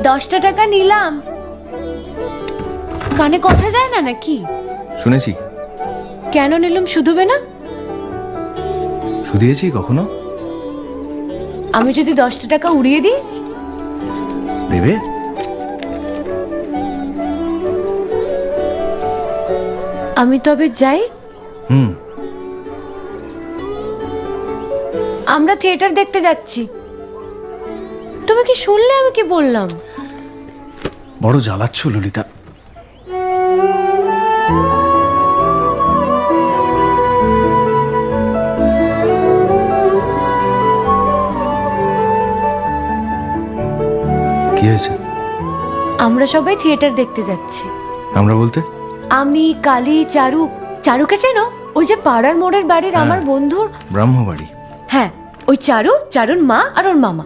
10টা টাকা নিলাম। কানে কথা যায় না নাকি? শুনেছি। কেন নিলাম? শুধুবে না? শুধিয়েছি কখনো? আমি যদি 10টা টাকা উড়িয়ে দিই? দেবে? আমি তবে যাই। আমরা থিয়েটার দেখতে যাচ্ছি। তুমি কি শুনলে আমি কি বললাম? বড় জ্বালাচ্ছ ললিতা। কি হয়েছে? আমরা সবাই থিয়েটার দেখতে যাচ্ছি। আমরা বলতে? আমি, কালী, চারু। চারুকে চেনো? ওই যে পাড়ার মোড়ের বাড়ির আমার বন্ধুর ব্রাহ্মবাড়ি। হ্যাঁ, ওই চারু, চারুর মা আর ওর মামা।